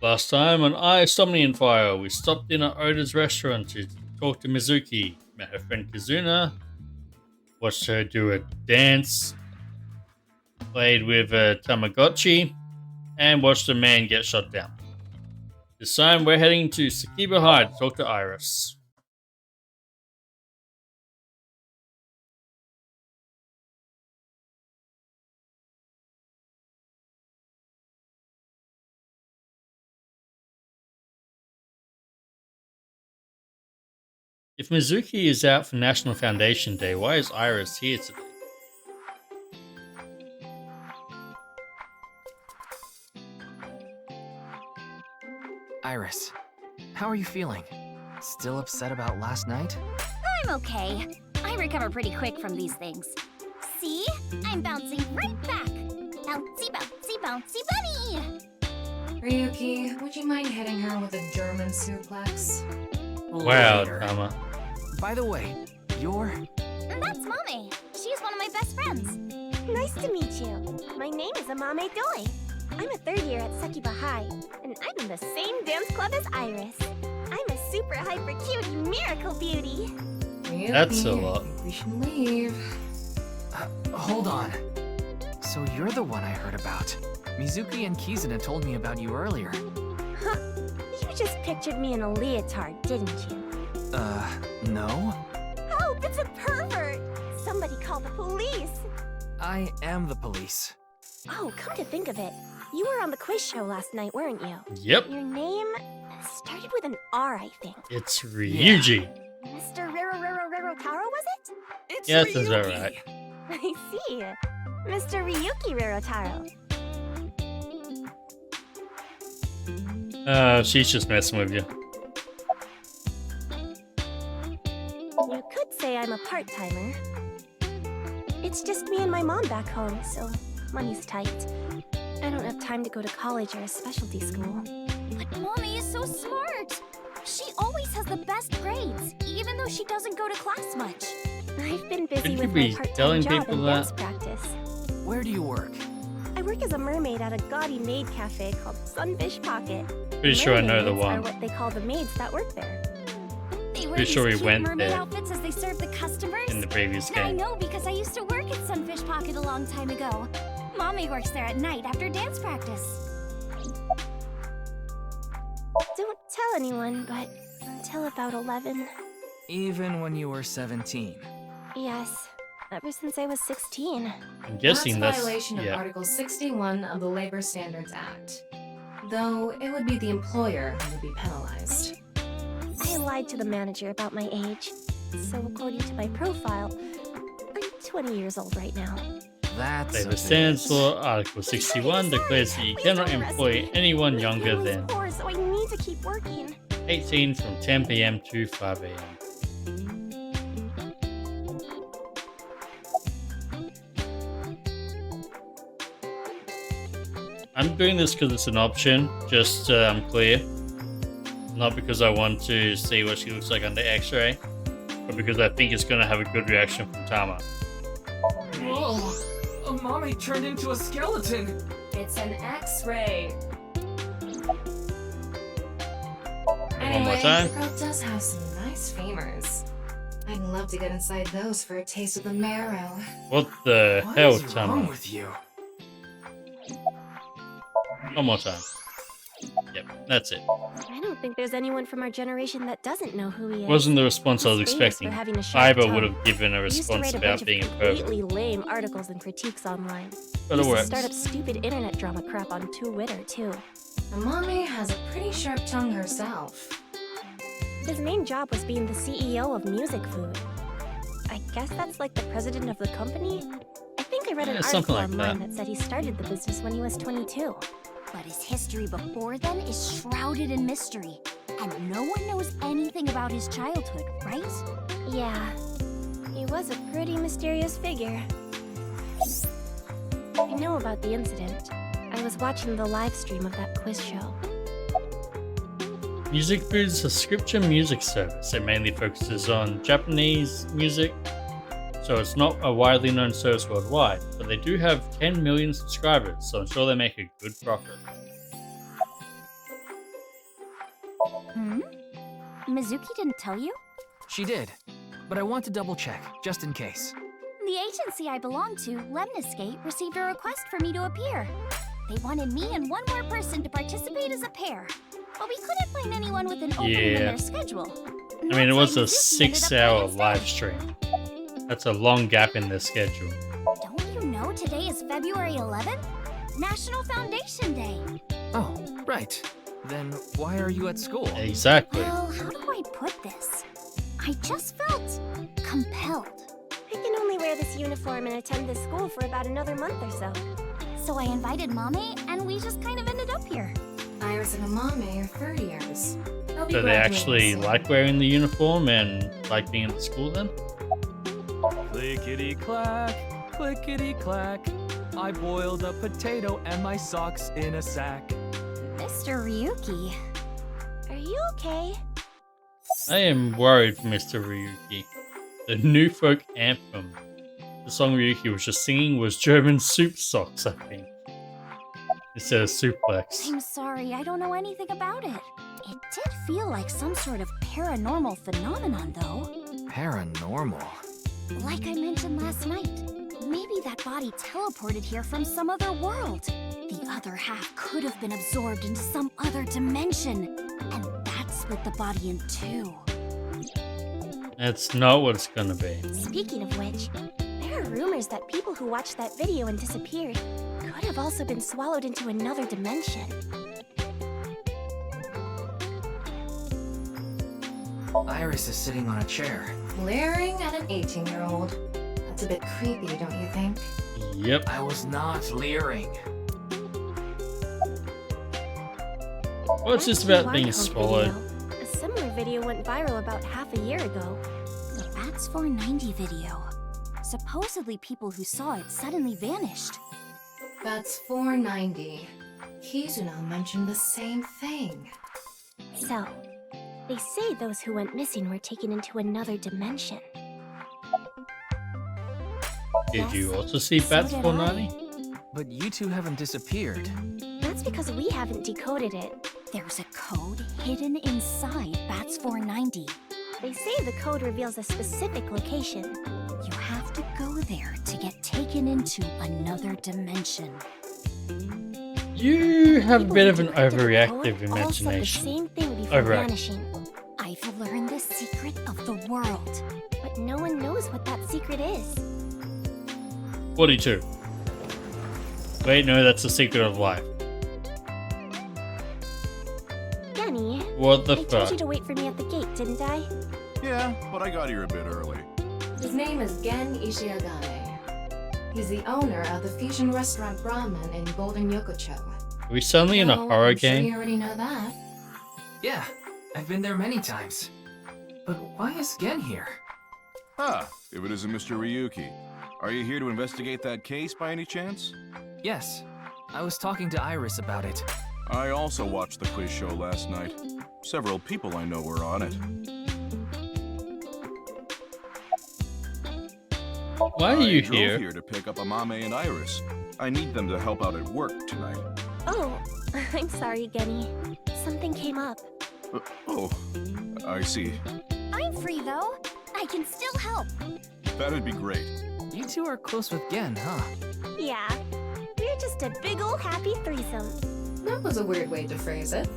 Last time on Somnian Fire, we stopped in at Oda's restaurant to talk to Mizuki, met her friend Kazuna, watched her do a dance, played with a Tamagotchi, and watched a man get shot down. This time we're heading to Sakiba High to talk to Iris. If Mizuki is out for National Foundation Day, why is Iris here today? Iris, how are you feeling? Still upset about last night? I'm okay. I recover pretty quick from these things. See? I'm bouncing right back. Bouncy, bouncy, bouncy bunny! Ryuki, would you mind hitting her with a German suplex? Wow, Later. Tama. By the way, you're... That's Mame. She's one of my best friends. Nice to meet you. My name is Amame Doi. I'm a third year at Sakiba High, and I'm in the same dance club as Iris. I'm a super hyper cutie miracle beauty. Ryuki, That's a lot. I think we should leave. hold on. So you're the one I heard about. Mizuki and Kizuna told me about you earlier. Huh. You just pictured me in a leotard, didn't you? No? Oh, it's a pervert! Somebody call the police! I am the police. Oh, come to think of it, you were on the quiz show last night, weren't you? Yep, Your name started with an R, I think. it's Ryuji. Mr. Rero Taro, was it? It's Yeah, that sounds about right. I see. Mr. Ryuki Rerotaro. She's just messing with you. You could say I'm a part-timer. It's just me and my mom back home, so money's tight. I don't have time to go to college or a specialty school. But Mommy is so smart. She always has the best grades, even though she doesn't go to class much. I've been busy Shouldn't you with be my part-time telling job people and that? dance practice. Where do you work? I work as a mermaid at a gaudy maid cafe called Sunfish Pocket. Pretty sure I know the Mermaids are one. what they call the maids that work there. They wear Pretty these sure we cute went mermaid there outfits as they serve the customers. in the previous I game. know because I used to work at Sunfish Pocket a long time ago. Mommy works there at night after dance practice. Don't tell anyone, but until about 11. Even when you were 17. Yes, ever since I was 16. I'm guessing that's that's violation of yeah. Article 61 of the Labor Standards Act. Though it would be the employer who would be penalized. I lied to the manager about my age. So according to my profile, I'm 20 years old right now. That's Labor a Standards bit. Law Article 61 declares that you Please cannot don't arrest employ me. anyone My younger family's than poor, so I need to keep working. 18 from 10 p.m. to 5 a.m. I'm doing this because it's an option, just so I'm clear. Not because I want to see what she looks like under X-ray, but because I think it's going to have a good reaction from Tama. Whoa! Mommy turned into a skeleton! It's an X-ray. One more time. the girl does have some nice femurs. I'd love to get inside those for a taste of the marrow. What the What hell, is wrong Tama? with you? One more time. Yep, that's it. I don't think there's anyone from our generation that doesn't know who he is. Wasn't the response I was He's famous for expecting. having a sharp Iba tongue. would have given a He used to response write a about bunch being a of pervert. completely lame articles and critiques online. But he it used to works. start up stupid internet drama crap on Twitter too. Mommy has a pretty sharp tongue herself. His main job was being the CEO of Music Food. I guess that's like the president of the company? I think I read an Yeah, something article like online that said he started the business when he was 22. But his history before then is shrouded in mystery. And no one knows anything about his childhood, right? Yeah, he was a pretty mysterious figure. I know about the incident. I was watching the live stream of that quiz show. Music Food is a subscription music service. It mainly focuses on Japanese music, so it's not a widely known service worldwide, but they do have 10 million subscribers, so I'm sure they make a good profit. Hmm? Mizuki didn't tell you? She did, but I want to double check, just in case. The agency I belong to, Lemniscate, received a request for me to appear. They wanted me and one more person to participate as a pair, but we couldn't find anyone with an opening in their schedule. I mean, it was a 6-hour live stream. That's a long gap in their schedule. Don't you know today is February 11th? National Foundation Day. Oh, right. Then why are you at school? Exactly. Well, how do I put this? I just felt compelled. I can only wear this uniform and attend this school for about another month or so. So I invited Mame, and we just kind of ended up here. Iris and Amame are third years. They'll be Do they graduating actually soon. like wearing the uniform and like being at school then? Clickety clack, clickety clack. I boiled a potato and my socks in a sack. Mr. Ryuki. Are you okay? I am worried for Mr. Ryuki. The new folk anthem. The song Ryuki was just singing was German soup socks, I think. Instead of suplex. I'm sorry, I don't know anything about it. It did feel like some sort of paranormal phenomenon, though. Paranormal. Like I mentioned last night, maybe that body teleported here from some other world. The other half could have been absorbed into some other dimension, and that split the body in two. That's not what it's gonna be. Speaking of which, there are rumors that people who watched that video and disappeared could have also been swallowed into another dimension. Iris is sitting on a chair. Glaring at an 18-year-old. That's a bit creepy, don't you think? Yep. I was not leering. What's this Back to about being Wild Hunt swallowed? video. A similar video went viral about half a year ago. The Bats 490 video. Supposedly people who saw it suddenly vanished. That's 490. Kizuna mentioned the same thing. So, they say those who went missing were taken into another dimension. Did you Yes, also see so Bats did 490? But you two haven't disappeared. That's because we haven't decoded it. There's a code hidden inside Bats 490. They say the code reveals a specific location. You have to go there to get taken into another dimension. You have a People bit who of an decrypted the overreactive code all said the imagination. same thing before Overactive. vanishing, I've learned the secret of the world. but no one knows what that secret is. 42. Wait, no, that's the secret of life. Genny, What the I told fuck? you to wait for me at the gate, didn't I? Yeah, but I got here a bit early. His name is Gen Ishiagane. He's the owner of the fusion restaurant Ramen in Golden Yokocho. Are we suddenly in a Well, horror I'm sure game? you already know that. Yeah, I've been there many times. But why is Gen here? Ah, if it isn't Mr. Ryuki. Are you here to investigate that case by any chance? Yes, I was talking to Iris about it. I also watched the quiz show last night. Several people I know were on it. Why are you I drove here? here to pick up Amame and Iris. I need them to help out at work tonight. Oh, I'm sorry, Genny. Something came up. Oh, I see. I'm free though. I can still help. That'd be great. You two are close with Gen, huh? Yeah, we're just a big ol' happy threesome. That was a weird way to phrase it.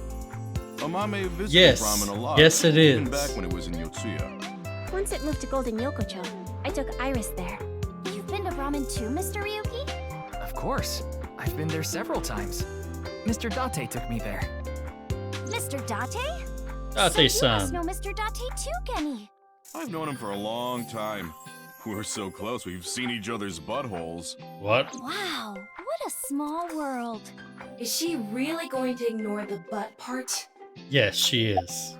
Amame visited Yes. Ramen a lot. Yes, it Even is. back when it was in Yotsuya. Once it moved to Golden Yokocho, I took Iris there. You've been to ramen too, Mr. Ryuki? Of course. I've been there several times. Mr. Date took me there. Mr. Date? So you must Date-san. know Mr. Date too, Genny. I've known him for a long time. We're so close, we've seen each other's buttholes. What? Wow, what a small world. Is she really going to ignore the butt part? Yes, she is.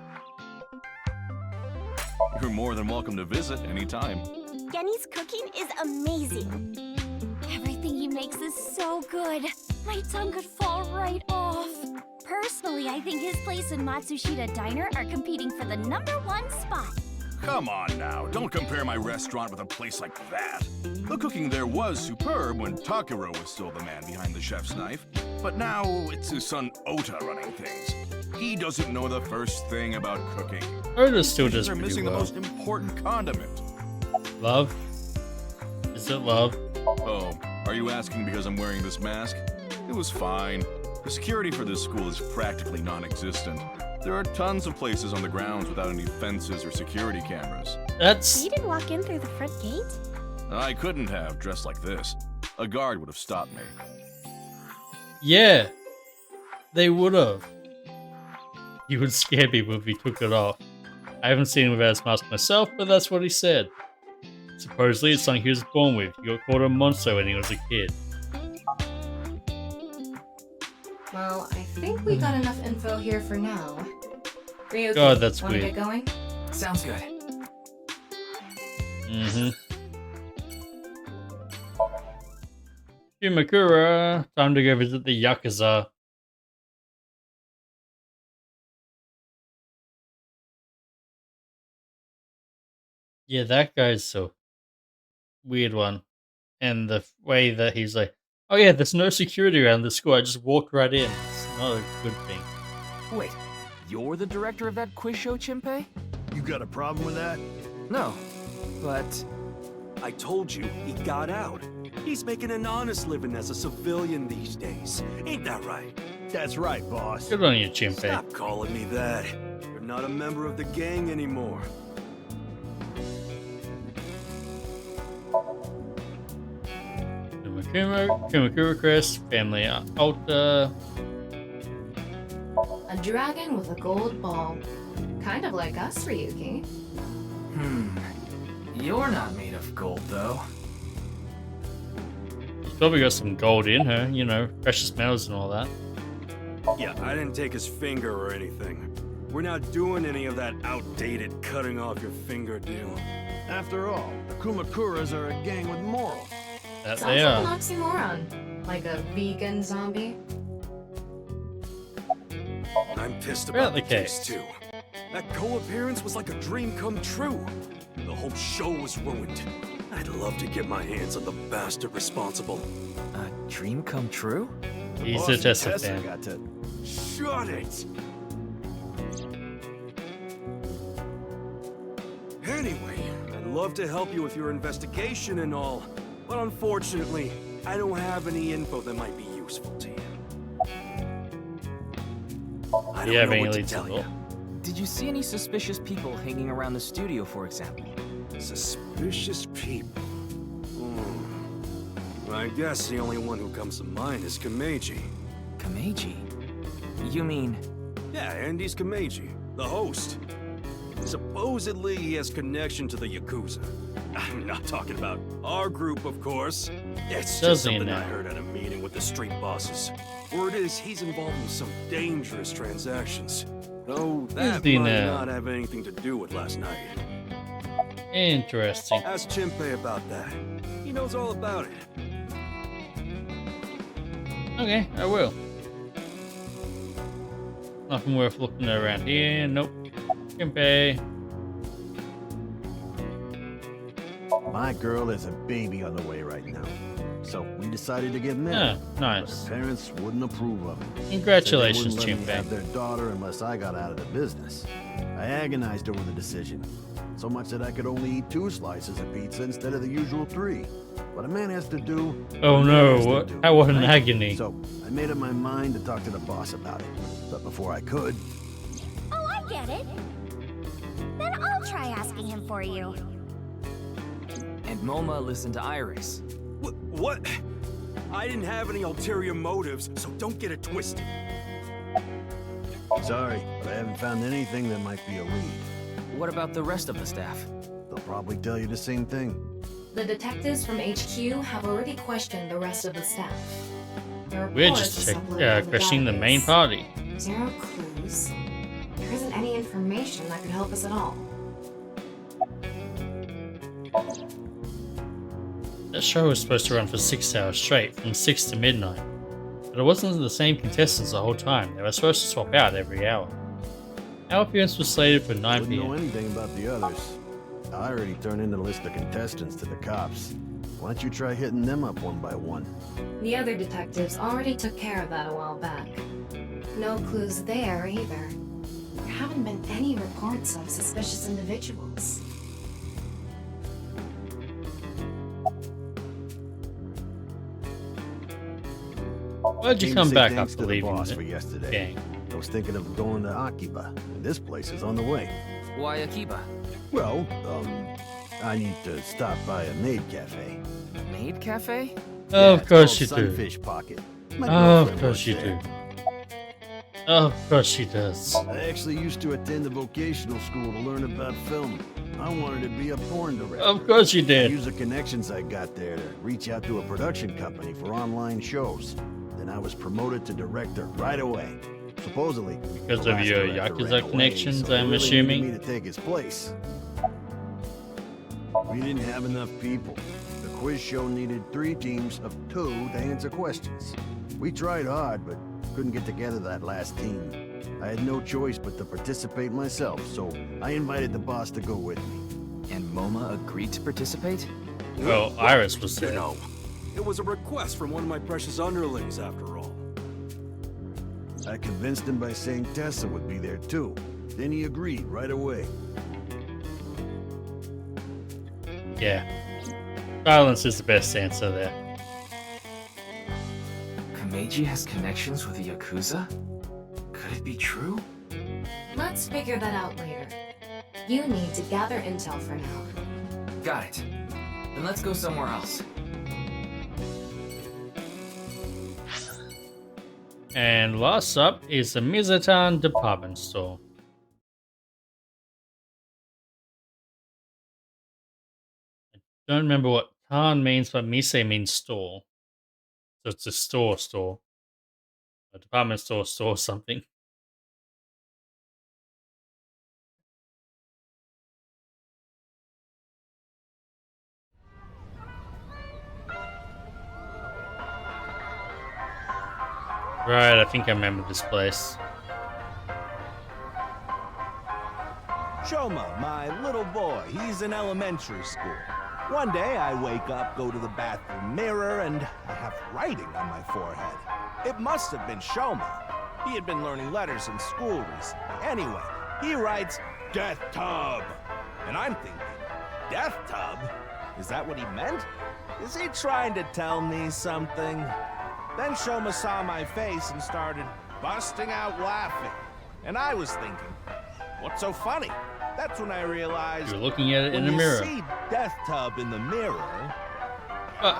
You're more than welcome to visit anytime. Genny's cooking is amazing. Everything he makes is so good. My tongue could fall right off. Personally, I think his place and Matsushita Diner are competing for the #1 spot. Come on now, don't compare my restaurant with a place like that. The cooking there was superb when Takuro was still the man behind the chef's knife, but now it's his son Ota running things. He doesn't know the first thing about cooking. Otis still does They're pretty missing the well. most important condiment. Love? Is it love? Oh, are you asking because I'm wearing this mask? It was fine. The security for this school is practically non-existent. There are tons of places on the grounds without any fences or security cameras. That's... You didn't walk in through the front gate? I couldn't have dressed like this. A guard would have stopped me. Yeah. They would have. He would scare people if he took it off. I haven't seen him without his mask myself, but that's what he said. Supposedly it's something he was born with. He got called a monster when he was a kid. Well, I think we got enough info here for now. Ryuki, God, that's wanna weird. get going? Sounds good. Mm-hmm. Shimakura, time to go visit the Yakuza. Yeah, that guy's a weird one. And the way that he's like, oh yeah, there's no security around the school, I just walked right in. It's not a good thing. Wait, you're the director of that quiz show, Chimpei? You got a problem with that? No, but I told you he got out. He's making an honest living as a civilian these days. Ain't that right? That's right, boss. Good on you, Chimpei. Stop calling me that. You're not a member of the gang anymore. Kumakura Crest, Family Alta. A dragon with a gold ball. Kind of like us, Ryuki. You're not made of gold, though. She's probably got some gold in her, you know, precious metals and all that. Yeah, I didn't take his finger or anything. We're not doing any of that outdated cutting off your finger deal. After all, the Kumakuras are a gang with morals. That Sounds they like are. an oxymoron. Like a vegan zombie. I'm pissed Well, about the the case, case. too. That co-appearance was like a dream come true. The whole show was ruined. I'd love to get my hands on the bastard responsible. A dream come true? He's Boss a and Tessa fan. got to shut it. Anyway, I'd love to help you with your investigation and all, but unfortunately, I don't have any info that might be useful to you. I don't Yeah, know being what to leads tell to you. Did you see any suspicious people hanging around the studio, for example? Suspicious people. I guess the only one who comes to mind is Kameji. Kameji? You mean... Yeah, Andy's Kameji, the host. Supposedly he has connection to the Yakuza. I'm not talking about our group, of course. It's Does just he something now? I heard at a meeting with the street bosses. Word is he's involved in some dangerous transactions. Though that he might now? not have anything to do with last night. Interesting. Ask Chimpei about that. He knows all about it. Okay, I will. Nothing worth looking at around here. Nope. Chimpei. My girl has a baby on the way right now. So we decided to get married. Ah, But nice. her parents wouldn't approve of it. Congratulations, Said they wouldn't let me have Chimpei. their daughter unless I got out of the business. I agonized over the decision. So much that I could only eat 2 slices of pizza instead of the usual 3. But a man has to do. Oh what a man no, has to what? do, How what an right? agony. So I made up my mind to talk to the boss about it. But before I could, Oh, I get it. Then I'll try asking him for you. And Moma listened to Iris. What? I didn't have any ulterior motives, so don't get it twisted. sorry, but I haven't found anything that might be a lead. What about the rest of the staff? They'll probably tell you the same thing. The detectives from HQ have already questioned the rest of the staff. The We're reports just supplement the questioning the main database. party. 0 clues. There isn't any information that could help us at all. That show was supposed to run for 6 hours straight, from 6 to midnight. But it wasn't the same contestants the whole time. They were supposed to swap out every hour. Our appearance was slated for 9 Wouldn't know p.m. anything about the others. I already turned in a list of contestants to the cops. Why don't you try hitting them up one by one? The other detectives already took care of that a while back. No clues there either. There haven't been any reports of suspicious individuals. Why'd you Came come to say back thanks after to the leaving boss the for yesterday. gang? I was thinking of going to Akiba, and this place is on the way. Why Akiba? Well, I need to stop by a maid cafe. Maid cafe? Of it's course you called do. Sunfish Pocket. My Of girlfriend course works you there. do. Of course she does. I actually used to attend a vocational school to learn about film. I wanted to be a porn director. Of course you I did. used the connections I got there to reach out to a production company for online shows. Then I was promoted to director right away. Supposedly, Because the of last your director Yakuza ran away, connections, so they I'm really needed assuming? me to take his place. We didn't have enough people. The quiz show needed 3 teams of 2 to answer questions. We tried hard, but couldn't get together that last team. I had no choice but to participate myself, so I invited the boss to go with me. And MoMA agreed to participate? Well, Iris was You there. know, it was a request from one of my precious underlings, after all. I convinced him by saying Tessa would be there too. Then he agreed right away. Yeah. Silence is the best answer there. Kameji has connections with the Yakuza? Could it be true? Let's figure that out later. You need to gather intel for now. Got it. Then let's go somewhere else. And last up is the Mizatan department store. I don't remember what Tan means, but Mise means store. So it's a store. A department store something. Right, I think I remember this place. Shoma, my little boy, he's in elementary school. One day I wake up, go to the bathroom mirror, and I have writing on my forehead. It must have been Shoma. He had been learning letters in school recently. Anyway, he writes, Death Tub. And I'm thinking, Death Tub? Is that what he meant? Is he trying to tell me something? Then Shoma saw my face and started busting out laughing. And I was thinking, what's so funny? That's when I realized You're looking at it in when the mirror. you see Death Tub in the mirror,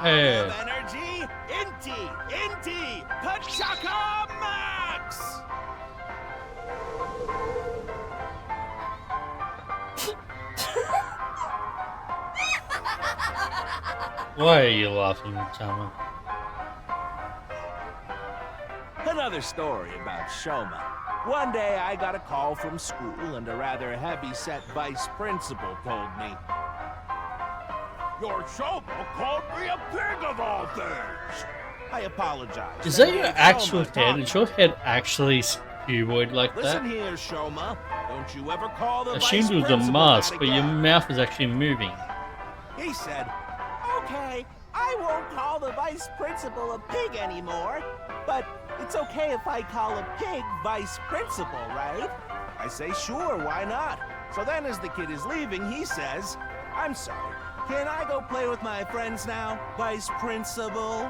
Hey. of energy, Inti, Pachaka Max! Why are you laughing, Tama? Another story about Shoma. One day I got a call from school and a rather heavy-set vice principal told me, Your Shoma called me a pig of all things! I apologize. Is that your It's actual Shoma head? Is your head actually cuboid like Listen that? here, Shoma. Don't you ever call the I vice assumed it was a principal mask, that but your again. mouth is actually moving. He said, Okay, I won't call the vice principal a pig anymore, but it's okay if I call a pig vice principal, right? I say, sure, why not? So then as the kid is leaving, he says, I'm sorry, can I go play with my friends now, vice principal?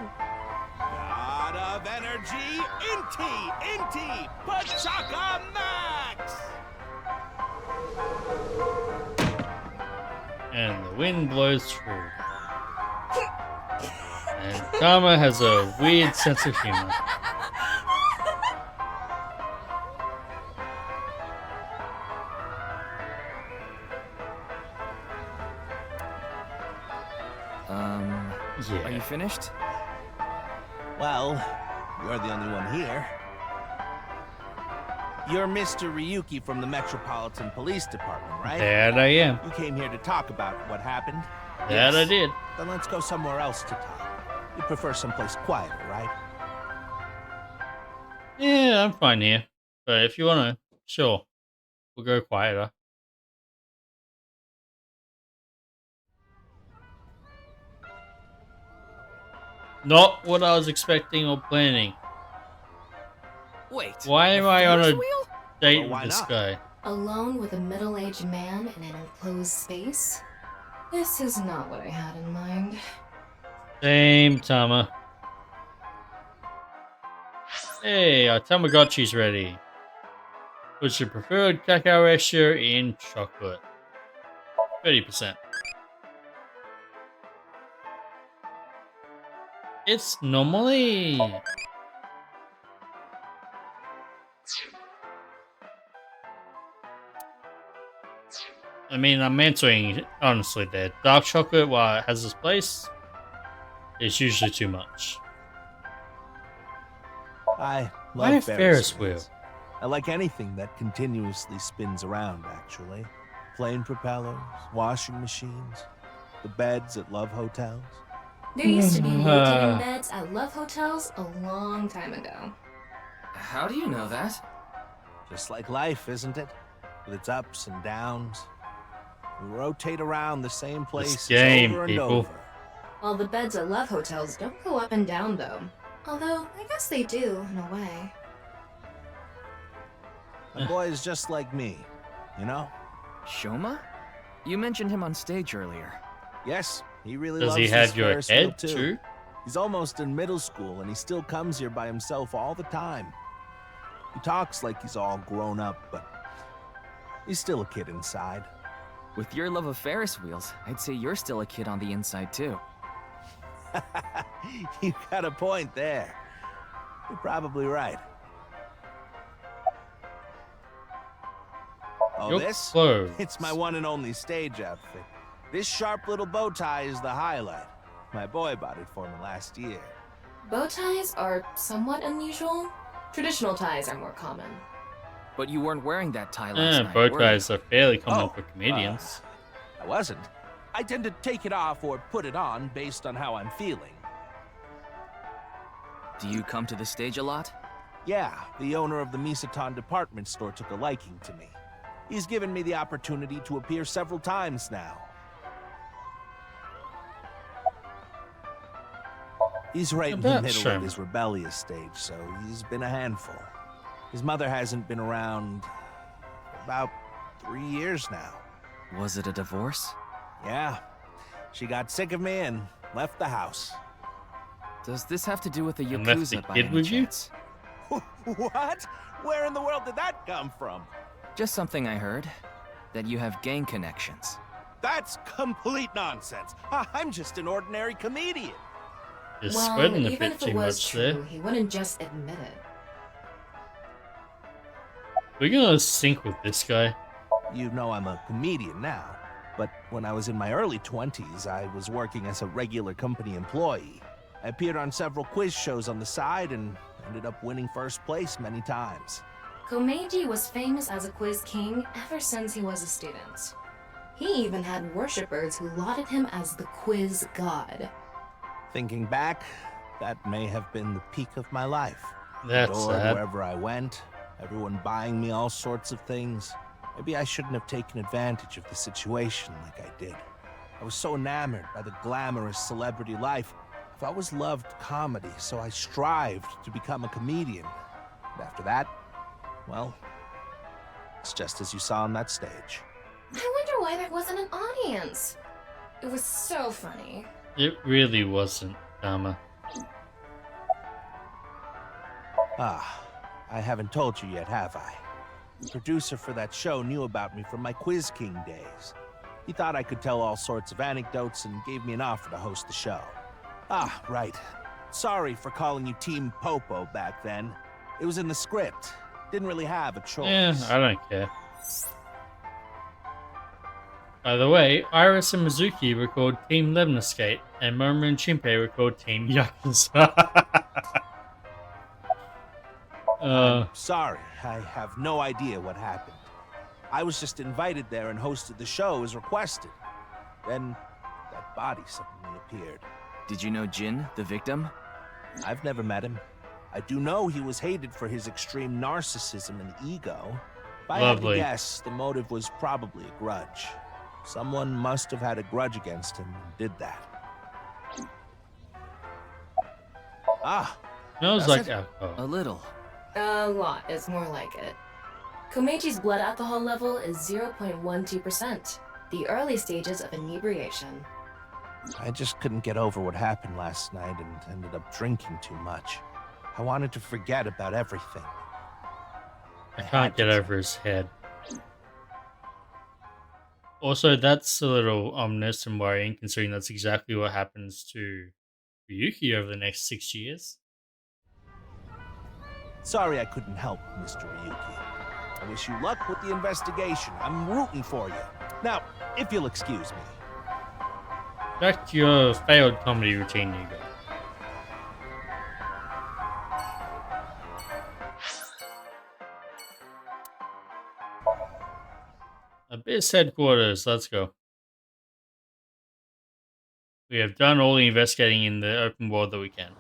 God of energy, Inti, Pachaka Max! And the wind blows through. And Tama has a weird sense of humor. Are you finished? Well, you're the only one here. You're Mr. Ryuki from the Metropolitan Police Department, right? That I am. You came here to talk about what happened? That I did. Then let's go somewhere else to talk. You prefer someplace quieter, right? Yeah, I'm fine here. But if you wanna, sure. We'll go quieter. Not what I was expecting or planning. Wait. Why am I on a Ferris wheel? date Well, why with this not? guy? Alone with a middle-aged man in an enclosed space? This is not what I had in mind. Same, Tama. Hey, our Tamagotchi's ready. What's your preferred cacao ratio in chocolate? 30%. It's normally... I mean, I'm answering honestly there. Dark chocolate, while it has its place, it's usually too much. I Why love a Ferris wheel? wheels. I like anything that continuously spins around, actually. Plane propellers, washing machines, the beds at love hotels. There used to be rotating beds at love hotels a long time ago. How do you know that? Just like life, isn't it? With its ups and downs. We rotate around the same places game, over and people. over. Well, the beds at love hotels don't go up and down, though. Although, I guess they do, in a way. My boy is just like me, you know? Shoma? You mentioned him on stage earlier. Yes, he really Does loves he his have your Ferris wheel head too. too? He's almost in middle school and he still comes here by himself all the time. He talks like he's all grown up, but he's still a kid inside. With your love of Ferris wheels, I'd say you're still a kid on the inside too. You got a point there. You're probably right. Oh, Your this? clothes. It's my one and only stage outfit. This sharp little bow tie is the highlight. My boy bought it for me last year. Bow ties are somewhat unusual. Traditional ties are more common. But you weren't wearing that tie last night, Bow were you? ties are fairly common Oh, for comedians. I wasn't. I tend to take it off or put it on based on how I'm feeling. Do you come to the stage a lot? Yeah, the owner of the Misaton department store took a liking to me. He's given me the opportunity to appear several times now. He's right in the About middle sure. of his rebellious stage, so he's been a handful. His mother hasn't been around for about 3 years now. Was it a divorce? Yeah, she got sick of me and left the house. Does this have to do with the And left the Yakuza by kid any with you? chance? What? Where in the world did that come from? Just something I heard. That you have gang connections. That's complete nonsense. I'm just an ordinary comedian. You're well, spreading a even bit if too it was much true, there. he wouldn't just admit it. We're gonna sync with this guy. You know I'm a comedian now, but when I was in my early 20s, I was working as a regular company employee. I appeared on several quiz shows on the side and ended up winning first place many times. Komeiji was famous as a quiz king ever since he was a student. He even had worshippers who lauded him as the quiz god. Thinking back, that may have been the peak of my life. That's Adored sad. wherever I went, everyone buying me all sorts of things. Maybe I shouldn't have taken advantage of the situation like I did. I was so enamored by the glamorous celebrity life. I've always loved comedy, so I strived to become a comedian. And after that, well, it's just as you saw on that stage. I wonder why there wasn't an audience. It was so funny. It really wasn't, Dama. Ah, I haven't told you yet, have I? The producer for that show knew about me from my Quiz King days. He thought I could tell all sorts of anecdotes and gave me an offer to host the show. Ah, right. Sorry for calling you Team Popo back then. It was in the script. Didn't really have a choice. Yeah, I don't care. By the way, Iris and Mizuki were called Team Lemniscate, and Momo and Shinpei were called Team Yakuza. Sorry, I have no idea what happened. I was just invited there and hosted the show as requested. Then that body suddenly appeared. Did you know Jin, the victim? I've never met him. I do know he was hated for his extreme narcissism and ego. If I had to Lovely. guess, the motive was probably a grudge. Someone must have had a grudge against him and did that. Ah, Smells Does like it? alcohol. A little. A lot is more like it. Komechi's blood alcohol level is 0.12%, the early stages of inebriation. I just couldn't get over what happened last night and ended up drinking too much. I wanted to forget about everything. I can't get over his head. Also, that's a little ominous and worrying, considering that's exactly what happens to Ryuki over the next 6 years. Sorry I couldn't help, Mr. Ryuki. I wish you luck with the investigation. I'm rooting for you. Now, if you'll excuse me. Back to your failed comedy routine, Hugo. Abyss headquarters, let's go. We have done all the investigating in the open world that we can.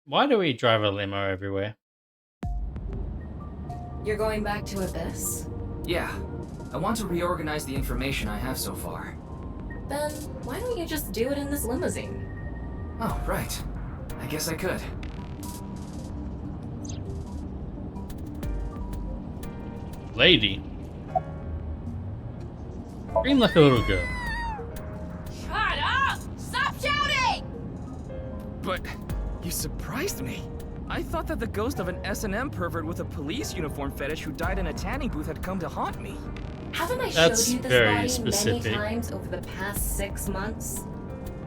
Why do we drive a limo everywhere? You're going back to Abyss? Yeah. I want to reorganize the information I have so far. Then, why don't you just do it in this limousine? Oh, right. I guess I could. Lady. Scream like a little girl. Shut up! Stop shouting! But you surprised me. I thought that the ghost of an S&M pervert with a police uniform fetish who died in a tanning booth had come to haunt me. Haven't I That's showed you this very body specific. many times over the past 6 months?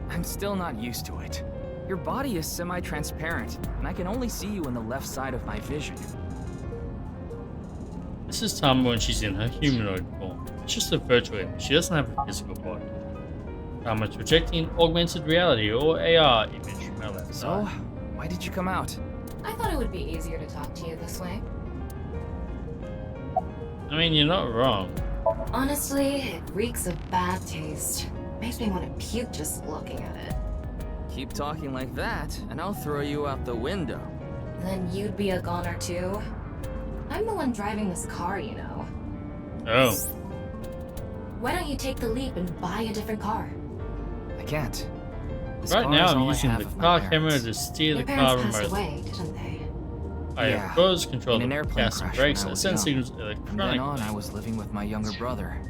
I'm still not used to it. Your body is semi-transparent, and I can only see you in the left side of my vision. This is Tama when she's in her humanoid form. It's just a virtual image. She doesn't have a physical body. Tama's projecting augmented reality or AR image from her left So, side. why did you come out? I thought it would be easier to talk to you this way. I mean, you're not wrong. Honestly, it reeks of bad taste. Makes me want to puke just looking at it. Keep talking like that, and I'll throw you out the window. Then you'd be a goner too. I'm the one driving this car, you know. Oh. Why don't you take the leap and buy a different car? I can't. This Right car now is I'm all I using have the of my car parents. camera to steer the Your car parents passed remotely. away, didn't they? I Yeah, have cruise control in an the airplane gas and crash brakes when I and was send young. signals From then electronically. on, I was living with my younger brother.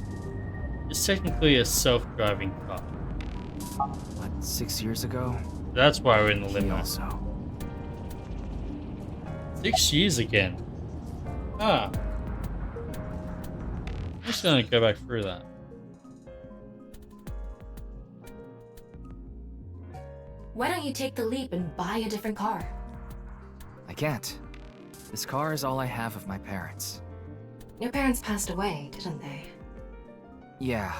It's technically a self-driving car. What, 6 years ago? That's why we're in the He limo. also. 6 years again. Ah. I'm just gonna go back through that. Why don't you take the leap and buy a different car? I can't. This car is all I have of my parents. Your parents passed away, didn't they? Yeah,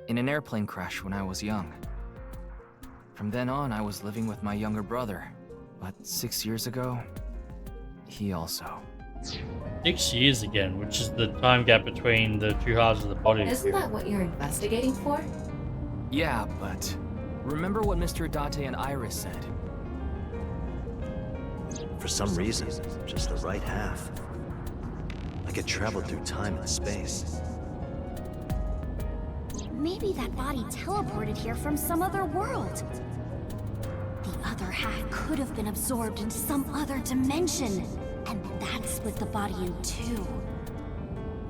in an airplane crash when I was young. From then on, I was living with my younger brother. But 6 years ago, he also. 6 years again, which is the time gap between the two halves of the body. Isn't that what you're investigating for? Yeah, but remember what Mr. Date and Iris said? For some reason, just the right half. Like it traveled through time and space. Maybe that body teleported here from some other world. The other half could have been absorbed into some other dimension. And that split the body in two.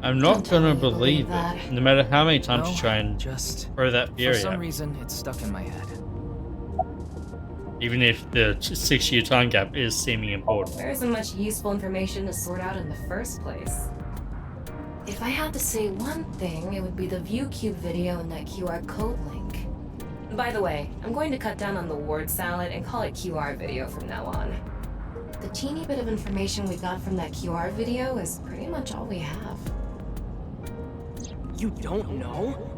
I'm not gonna believe that. it, no matter how many times No, you try and just throw that for theory some out. reason, it's stuck in my head. Even if the 6-year time gap is seeming important. There isn't much useful information to sort out in the first place. If I had to say one thing, it would be the ViewCube video and that QR code link. By the way, I'm going to cut down on the word salad and call it QR video from now on. The teeny bit of information we got from that QR video is pretty much all we have. You don't know?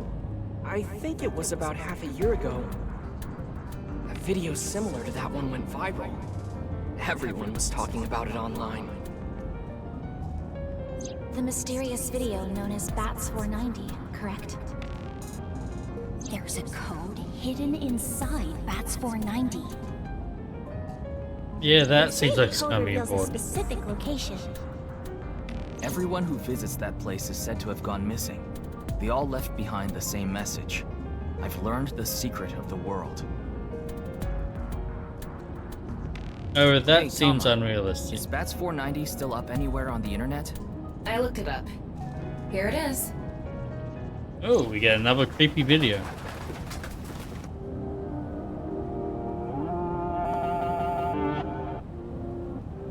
I think it was about half a year ago. A video similar to that one went viral. Everyone was talking about it online. The mysterious video known as BATS 490, correct? There's a code hidden inside BATS 490. Yeah, that They seems say like the it's code gonna be reveals a important. specific location. Everyone who visits that place is said to have gone missing. They all left behind the same message. I've learned the secret of the world. Oh, that Hey, seems Tama, unrealistic. Is Bats 490 still up anywhere on the internet? I looked it up. Here it is. Oh, we get another creepy video.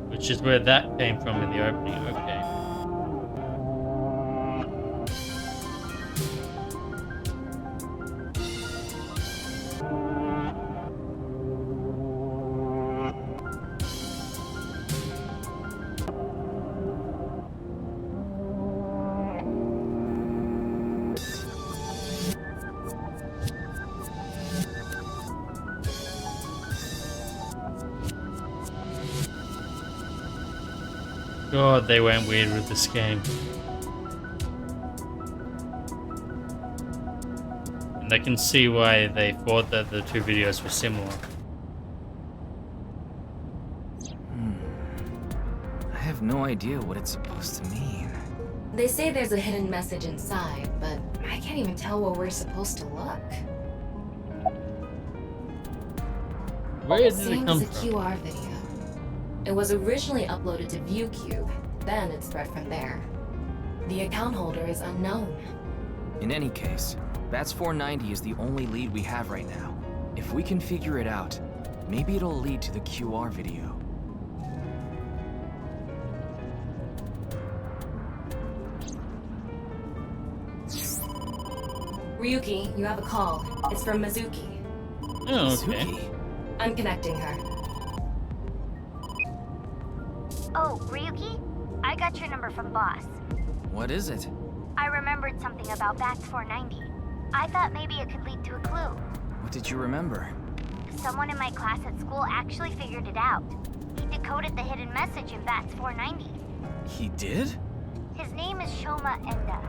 Which is where that came from in the opening. Okay. God, they went weird with this game. And I can see why they thought that the two videos were similar. I have no idea what it's supposed to mean. They say there's a hidden message inside, but I can't even tell where we're supposed to look. Where did it Same come as a from? QR video. It was originally uploaded to ViewCube, then it spread from there. The account holder is unknown. In any case, Bats 490 is the only lead we have right now. If we can figure it out, maybe it'll lead to the QR video. Ryuki, you have a call. It's from Mizuki. Oh, okay. Suki? I'm connecting her. Oh, Ryuki? I got your number from Boss. What is it? I remembered something about Bats 490. I thought maybe it could lead to a clue. What did you remember? Someone in my class at school actually figured it out. He decoded the hidden message in Bats 490. He did? His name is Shoma Enda.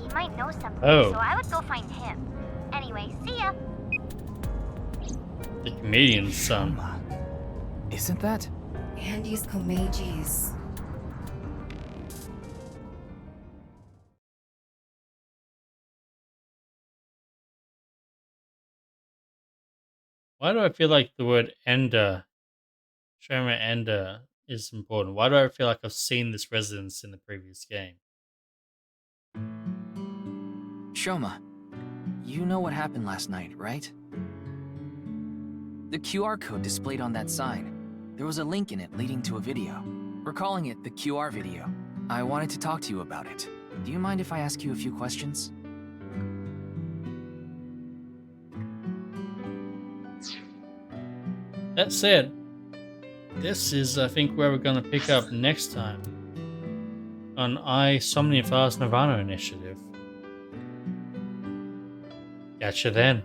He might know something, Oh. so I would go find him. Anyway, see ya. The comedian's son. Isn't that? Andy's Komeji's. Why do I feel like the word Ender, Shoma Ender, is important? Why do I feel like I've seen this residence in the previous game? Shoma, you know what happened last night, right? The QR code displayed on that sign. There was a link in it leading to a video. We're calling it the QR video. I wanted to talk to you about it. Do you mind if I ask you a few questions? That said, this is, I think, where we're going to pick up next time on Somnifa's Nirvana Initiative. Catch you then.